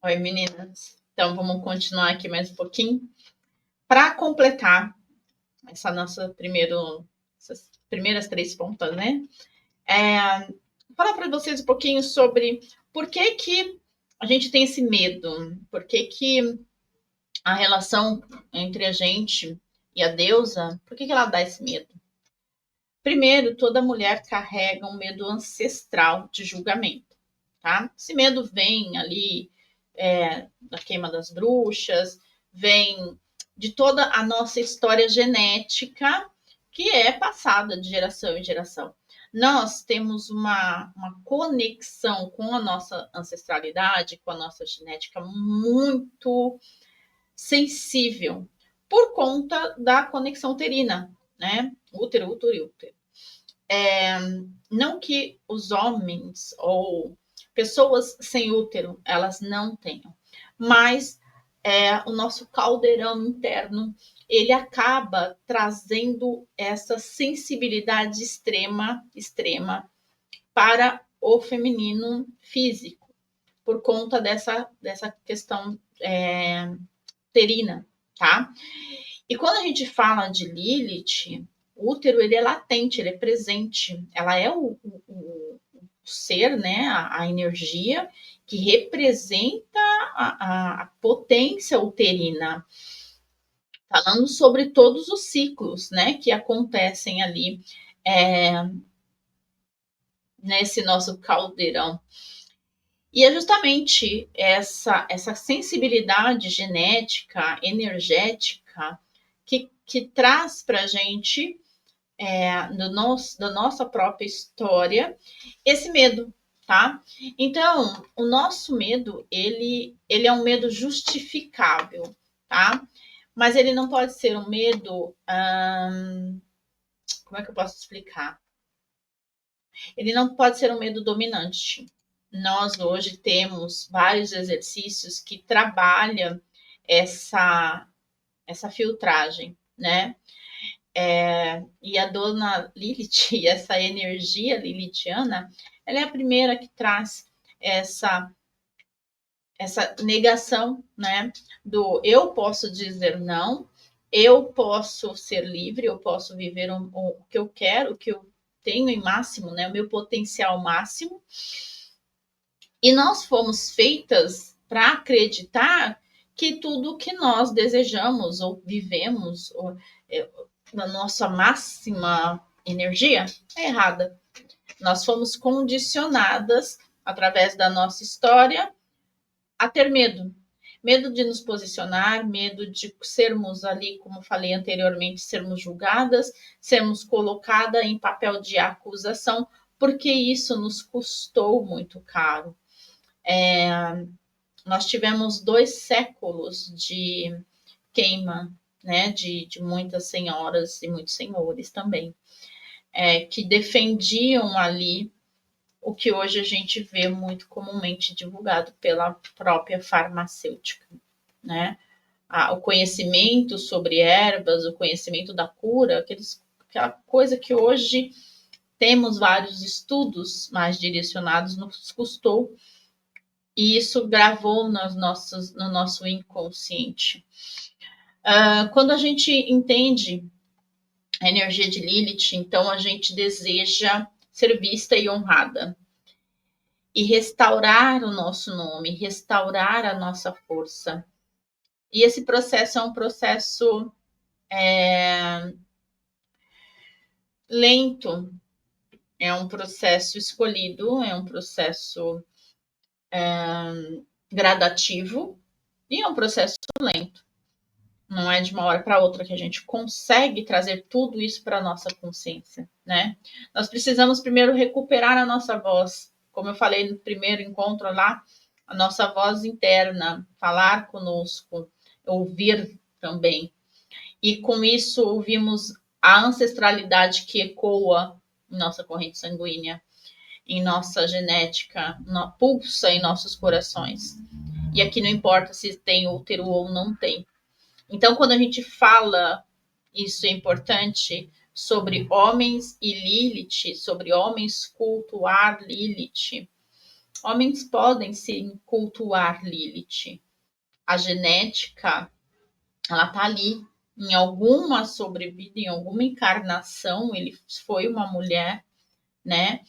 Oi, meninas. Então, vamos continuar aqui mais um pouquinho. Para completar essas primeiras 3 pontas, né? Falar para vocês um pouquinho sobre por que a gente tem esse medo, por que a relação entre a gente e a deusa, por que ela dá esse medo? Primeiro, toda mulher carrega um medo ancestral de julgamento, tá? Esse medo vem ali da queima das bruxas, vem de toda a nossa história genética que é passada de geração em geração. Nós temos uma conexão com a nossa ancestralidade, com a nossa genética muito sensível por conta da conexão uterina, né? Útero, útero e útero. Não que os homens ou pessoas sem útero elas não tenham, mas o nosso caldeirão interno ele acaba trazendo essa sensibilidade extrema para o feminino físico por conta dessa questão uterina, tá? E quando a gente fala de Lilith, o útero ele é latente, ele é presente, ela é o ser, né, a energia que representa a potência uterina, falando sobre todos os ciclos, né, que acontecem ali nesse nosso caldeirão. E é justamente essa sensibilidade genética, energética, que traz para a gente, da nossa própria história, esse medo, tá? Então, o nosso medo, ele é um medo justificável, tá? Mas ele não pode ser um medo... como é que eu posso explicar? Ele não pode ser um medo dominante. Nós hoje temos vários exercícios que trabalham essa filtragem, né? E a dona Lilith, essa energia lilithiana, ela é a primeira que traz essa negação, né? Do eu posso dizer não, eu posso ser livre, eu posso viver o que eu quero, o que eu tenho em máximo, né? O meu potencial máximo. E nós fomos feitas para acreditar que tudo que nós desejamos ou vivemos ou, na nossa máxima energia é errada. Nós fomos condicionadas através da nossa história a ter medo. Medo de nos posicionar, medo de sermos ali, como falei anteriormente, sermos julgadas, sermos colocadas em papel de acusação, porque isso nos custou muito caro. Nós tivemos 2 séculos de queima, né, de muitas senhoras e muitos senhores também, que defendiam ali o que hoje a gente vê muito comumente divulgado pela própria farmacêutica, né? O conhecimento sobre ervas, o conhecimento da cura, aquela coisa que hoje temos vários estudos mais direcionados, nos custou, e isso gravou no nosso inconsciente. Quando a gente entende a energia de Lilith, então a gente deseja ser vista e honrada. E restaurar o nosso nome, restaurar a nossa força. E esse processo é um processo lento, é um processo escolhido, é um processo gradativo e é um processo lento. Não é de uma hora para outra que a gente consegue trazer tudo isso para a nossa consciência, né? Nós precisamos primeiro recuperar a nossa voz, como eu falei no primeiro encontro lá, a nossa voz interna, falar conosco, ouvir também. E com isso ouvimos a ancestralidade que ecoa em nossa corrente sanguínea, em nossa genética, pulsa em nossos corações. E aqui não importa se tem útero ou não tem. Então, quando a gente fala, isso é importante, sobre homens e Lilith, sobre homens cultuar Lilith, Homens podem sim cultuar Lilith. A genética, ela tá ali. Em alguma sobrevida, em alguma encarnação, ele foi uma mulher, né?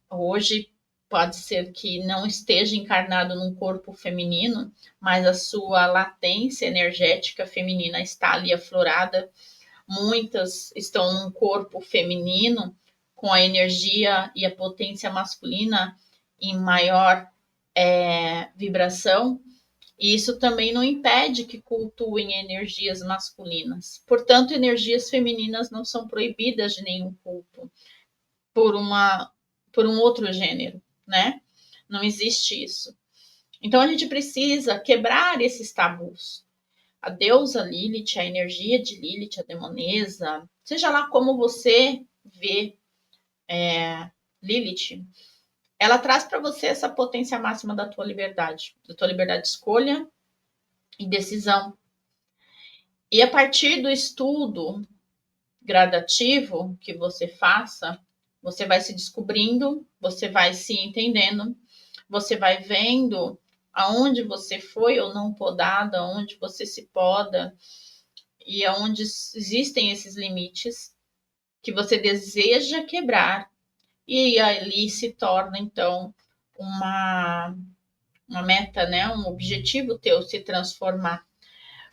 Hoje pode ser que não esteja encarnado num corpo feminino, mas a sua latência energética feminina está ali aflorada. Muitas estão num corpo feminino com a energia e a potência masculina em maior vibração, e isso também não impede que cultuem energias masculinas. Portanto, energias femininas não são proibidas de nenhum culto por um outro gênero, né? Não existe isso. Então a gente precisa quebrar esses tabus. A deusa Lilith, a energia de Lilith, a demonesa, seja lá como você vê Lilith, ela traz para você essa potência máxima da tua liberdade de escolha e decisão. E a partir do estudo gradativo que você faça, você vai se descobrindo, você vai se entendendo, você vai vendo aonde você foi ou não podada, aonde você se poda e aonde existem esses limites que você deseja quebrar, e ali se torna então uma meta, né, um objetivo teu se transformar.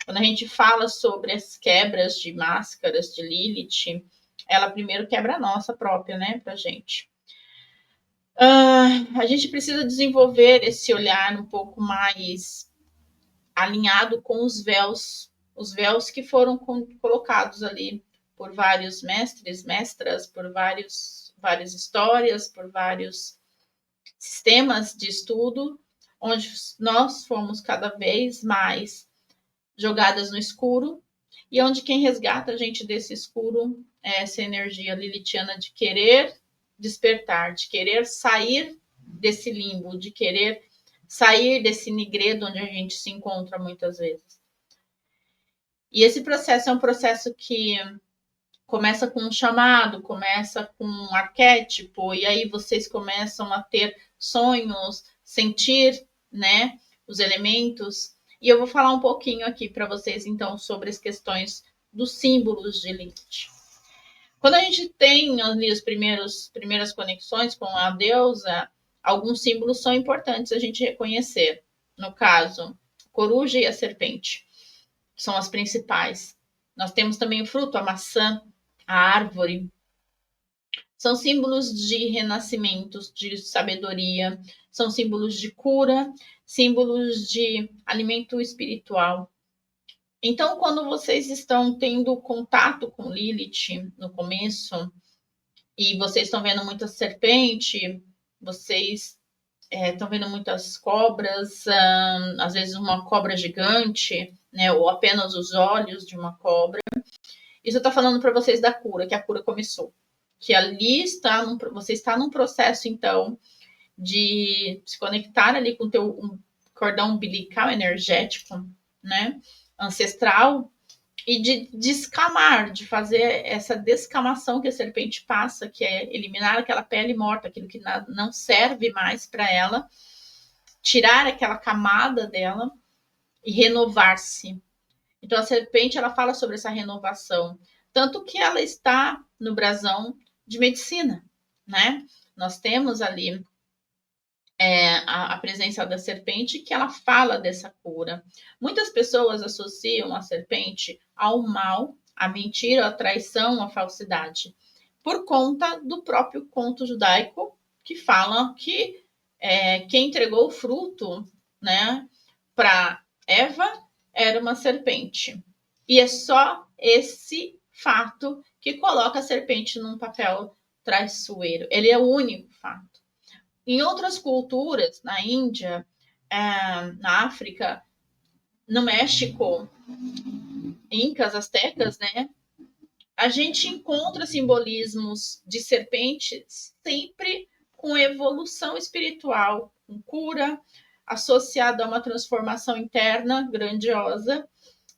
Quando a gente fala sobre as quebras de máscaras de Lilith, ela primeiro quebra a nossa própria, né, pra gente. A gente precisa desenvolver esse olhar um pouco mais alinhado com os véus que foram colocados ali por vários mestres, mestras, por várias histórias, por vários sistemas de estudo, onde nós fomos cada vez mais jogadas no escuro, e onde quem resgata a gente desse escuro é essa energia lilithiana de querer despertar, de querer sair desse limbo, de querer sair desse nigredo onde a gente se encontra muitas vezes. E esse processo é um processo que começa com um chamado, começa com um arquétipo, e aí vocês começam a ter sonhos, sentir, né, os elementos. E eu vou falar um pouquinho aqui para vocês, então, sobre as questões dos símbolos de Lilith. Quando a gente tem ali as primeiras conexões com a deusa, alguns símbolos são importantes a gente reconhecer. No caso, a coruja e a serpente são as principais. Nós temos também o fruto, a maçã, a árvore. São símbolos de renascimentos, de sabedoria, são símbolos de cura, símbolos de alimento espiritual. Então, quando vocês estão tendo contato com Lilith no começo, e vocês estão vendo muita serpente, vocês estão vendo muitas cobras, às vezes uma cobra gigante, né, ou apenas os olhos de uma cobra. Isso está falando para vocês da cura, que a cura começou. Que ali você está num processo, então, de se conectar ali com o teu cordão umbilical energético, né, ancestral, e de descamar, de fazer essa descamação que a serpente passa, que é eliminar aquela pele morta, aquilo que não serve mais para ela, tirar aquela camada dela e renovar-se. Então a serpente, ela fala sobre essa renovação, tanto que ela está no brasão de medicina, né? Nós temos ali a presença da serpente, que ela fala dessa cura. Muitas pessoas associam a serpente ao mal, à mentira, à traição, à falsidade, por conta do próprio conto judaico, que fala que quem entregou o fruto, né, para Eva era uma serpente. E é só esse fato que coloca a serpente num papel traiçoeiro. Ele é o único fato. Em outras culturas, na Índia, na África, no México, incas, astecas, né? A gente encontra simbolismos de serpentes sempre com evolução espiritual, com cura, associada a uma transformação interna grandiosa,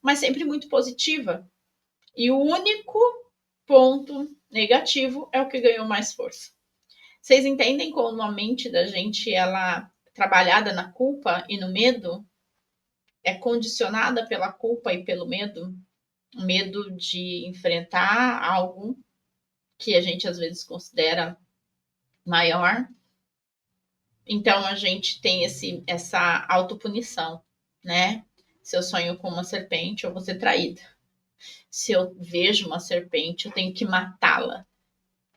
mas sempre muito positiva. E o único ponto negativo é o que ganhou mais força. Vocês entendem como a mente da gente, ela trabalhada na culpa e no medo, é condicionada pela culpa e pelo medo, o medo de enfrentar algo que a gente às vezes considera maior. Então a gente tem essa autopunição, né? Se eu sonho com uma serpente, eu vou ser traída. Se eu vejo uma serpente, eu tenho que matá-la.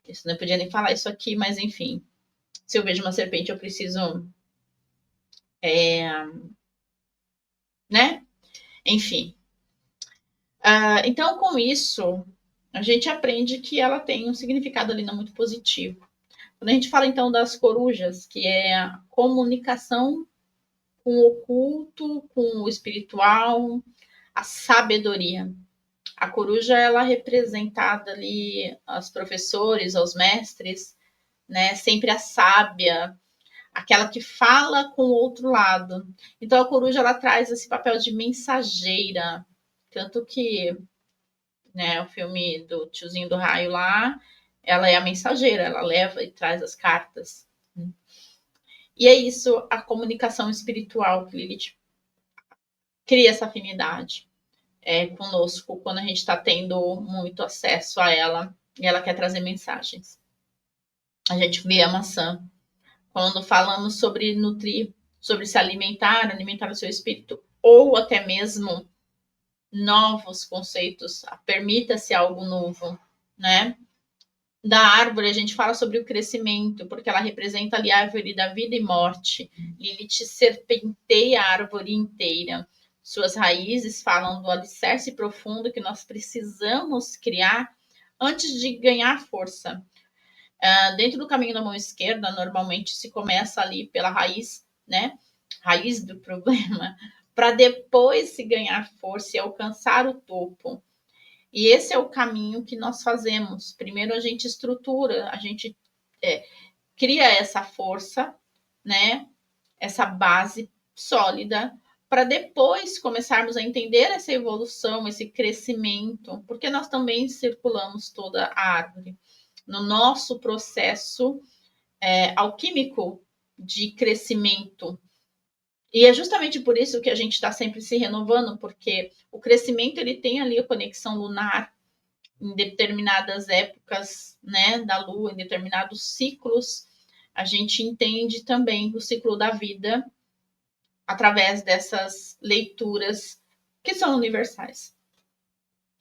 Isso não podia nem falar isso aqui, mas enfim. Se eu vejo uma serpente, eu preciso. Né? Enfim. Então, com isso, a gente aprende que ela tem um significado ali não muito positivo. Quando a gente fala, então, das corujas, que é a comunicação com o oculto, com o espiritual, a sabedoria. A coruja, ela é representada ali aos professores, aos mestres, né? Sempre a sábia, aquela que fala com o outro lado. Então, a coruja, ela traz esse papel de mensageira. Tanto que, né, o filme do Tiozinho do Raio lá, ela é a mensageira, ela leva e traz as cartas. E é isso, a comunicação espiritual que Lilith cria essa afinidade conosco quando a gente está tendo muito acesso a ela e ela quer trazer mensagens. A gente vê a maçã. Quando falamos sobre nutrir, sobre se alimentar, alimentar o seu espírito, ou até mesmo novos conceitos, permita-se algo novo, né? Da árvore, a gente fala sobre o crescimento, porque ela representa ali a árvore da vida e morte. Lilith serpenteia a árvore inteira. Suas raízes falam do alicerce profundo que nós precisamos criar antes de ganhar força. Dentro do caminho da mão esquerda, normalmente se começa ali pela raiz, né? Raiz do problema, para depois se ganhar força e alcançar o topo. E esse é o caminho que nós fazemos. Primeiro a gente estrutura, a gente cria essa força, né? Essa base sólida, para depois começarmos a entender essa evolução, esse crescimento, porque nós também circulamos toda a árvore. No nosso processo alquímico de crescimento. E é justamente por isso que a gente está sempre se renovando, porque o crescimento ele tem ali a conexão lunar em determinadas épocas, né, da Lua, em determinados ciclos. A gente entende também o ciclo da vida através dessas leituras que são universais.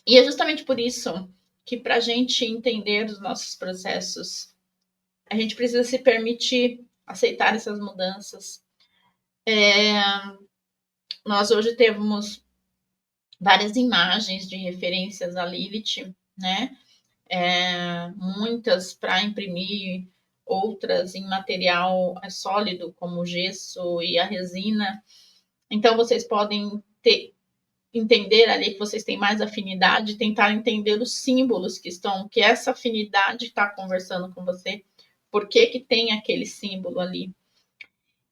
E é justamente por isso que, para a gente entender os nossos processos, a gente precisa se permitir aceitar essas mudanças. Nós hoje temos várias imagens de referências a Lilith, né? Muitas para imprimir, outras em material sólido, como o gesso e a resina. Então, vocês podem entender ali que vocês têm mais afinidade, tentar entender os símbolos que essa afinidade está conversando com você, por que tem aquele símbolo ali.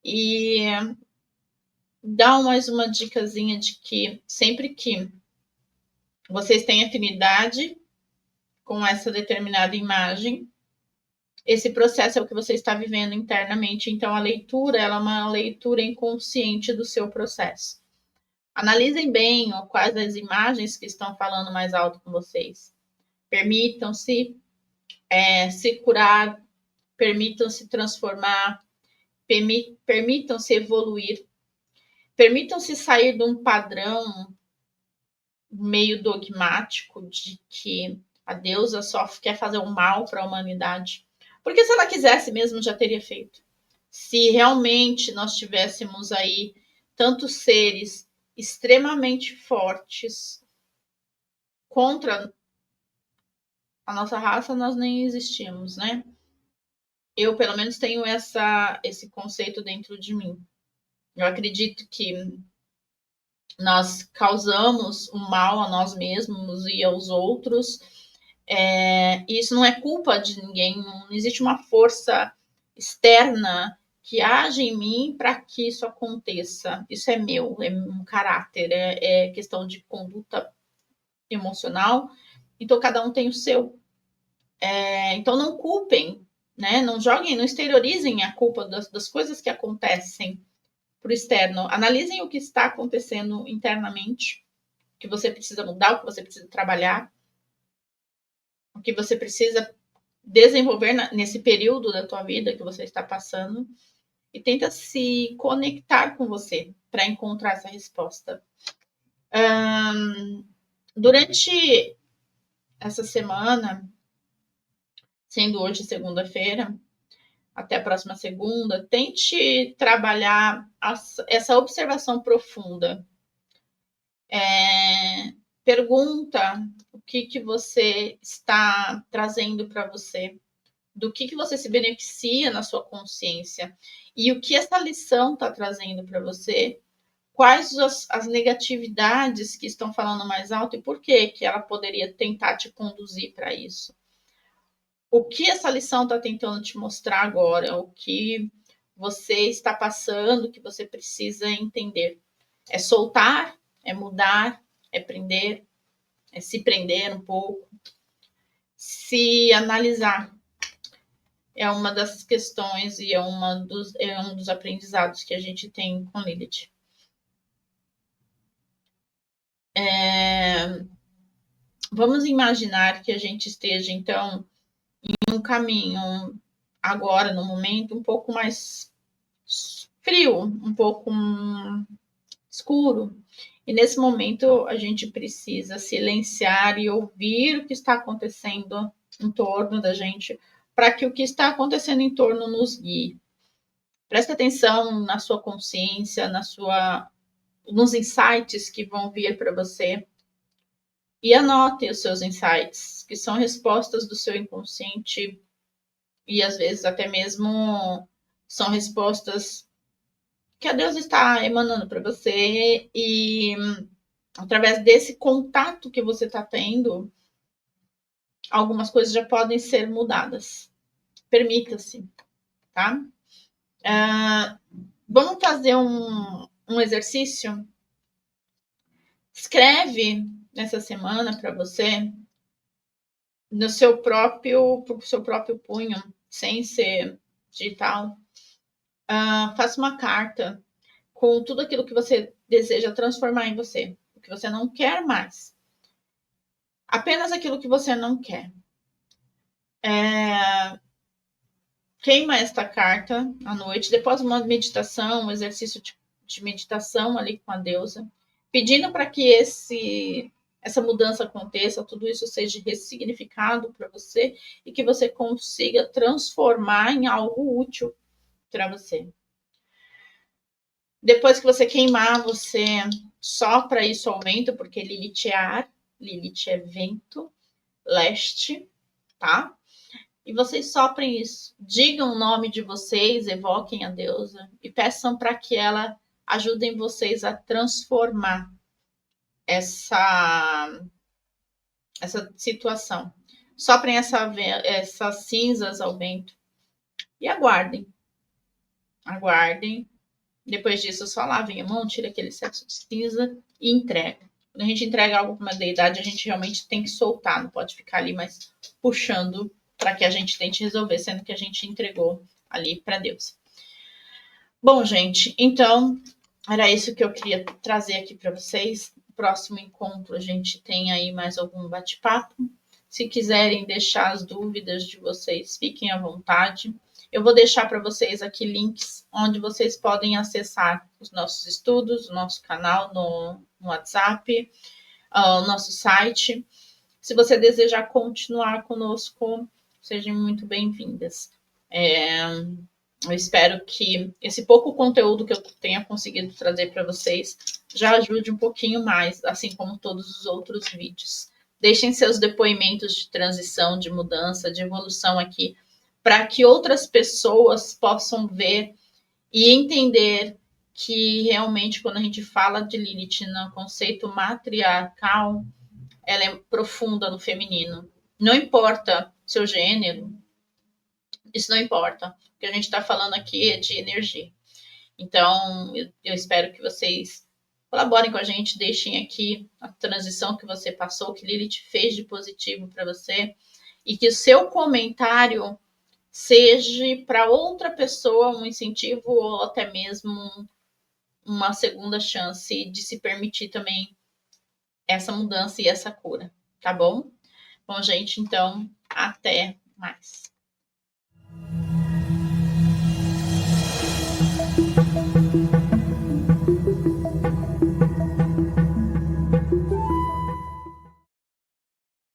E dá mais uma dicasinha de que sempre que vocês têm afinidade com essa determinada imagem, esse processo é o que você está vivendo internamente. Então, a leitura ela é uma leitura inconsciente do seu processo. Analisem bem quais as imagens que estão falando mais alto com vocês. Permitam-se se curar, permitam-se transformar, permitam-se evoluir, permitam-se sair de um padrão meio dogmático de que a deusa só quer fazer o mal para a humanidade. Porque se ela quisesse mesmo, já teria feito. Se realmente nós tivéssemos aí tantos seres extremamente fortes contra a nossa raça, nós nem existíamos, né? Eu, pelo menos, tenho esse conceito dentro de mim. Eu acredito que nós causamos o mal a nós mesmos e aos outros. E isso não é culpa de ninguém, não existe uma força externa que age em mim para que isso aconteça. Isso é meu, é um caráter, é questão de conduta emocional. Então, cada um tem o seu. Então, não culpem né? Não joguem, não exteriorizem a culpa das coisas que acontecem para o externo. Analisem o que está acontecendo internamente, o que você precisa mudar, o que você precisa trabalhar, o que você precisa desenvolver nesse período da tua vida que você está passando, e tenta se conectar com você para encontrar essa resposta. Durante essa semana, sendo hoje segunda-feira, até a próxima segunda, tente trabalhar essa observação profunda. Pergunta o que você está trazendo para você, do que você se beneficia na sua consciência e o que essa lição está trazendo para você, quais as negatividades que estão falando mais alto e por que ela poderia tentar te conduzir para isso. O que essa lição está tentando te mostrar agora, o que você está passando, que você precisa entender. É soltar, é mudar, é prender, é se prender um pouco, se analisar. É uma das questões e é um dos aprendizados que a gente tem com Lilith. Vamos imaginar que a gente esteja, então, em um caminho agora, no momento, um pouco mais frio, um pouco escuro. E nesse momento a gente precisa silenciar e ouvir o que está acontecendo em torno da gente, para que o que está acontecendo em torno nos guie. Preste atenção na sua consciência, nos insights que vão vir para você. E anote os seus insights, que são respostas do seu inconsciente e às vezes até mesmo são respostas que a Deus está emanando para você, e através desse contato que você está tendo, algumas coisas já podem ser mudadas. Permita-se, tá? Vamos fazer um exercício. Escreve nessa semana para você, no seu próprio punho, sem ser digital. Faça uma carta com tudo aquilo que você deseja transformar em você, o que você não quer mais. Apenas aquilo que você não quer. Queima esta carta à noite, depois uma meditação, um exercício de meditação ali com a deusa, pedindo para que essa mudança aconteça, tudo isso seja ressignificado para você e que você consiga transformar em algo útil para você. Depois que você queimar, você sopra isso ao vento, porque Lilith é ar, Lilith é vento, leste, tá? E vocês soprem isso. Digam o nome de vocês, evoquem a deusa e peçam para que ela ajude vocês a transformar essa situação. Soprem essas cinzas ao vento e aguardem. Aguardem. Depois disso, só lavem a mão, tira aquele excesso de cinza e entrega. Quando a gente entrega algo para uma deidade, a gente realmente tem que soltar, não pode ficar ali mais puxando para que a gente tente resolver, sendo que a gente entregou ali para Deus. Bom, gente, então era isso que eu queria trazer aqui para vocês. No próximo encontro a gente tem aí mais algum bate-papo. Se quiserem deixar as dúvidas de vocês, fiquem à vontade. Eu vou deixar para vocês aqui links onde vocês podem acessar os nossos estudos, o nosso canal no WhatsApp, o nosso site. Se você desejar continuar conosco, sejam muito bem-vindas. Eu espero que esse pouco conteúdo que eu tenha conseguido trazer para vocês já ajude um pouquinho mais, assim como todos os outros vídeos. Deixem seus depoimentos de transição, de mudança, de evolução aqui, para que outras pessoas possam ver e entender que realmente quando a gente fala de Lilith no conceito matriarcal, ela é profunda no feminino. Não importa seu gênero, isso não importa. O que a gente está falando aqui é de energia. Então, eu espero que vocês colaborem com a gente, deixem aqui a transição que você passou, que Lilith fez de positivo para você, e que o seu comentário seja para outra pessoa um incentivo ou até mesmo uma segunda chance de se permitir também essa mudança e essa cura, tá bom? Bom, gente, então, até mais.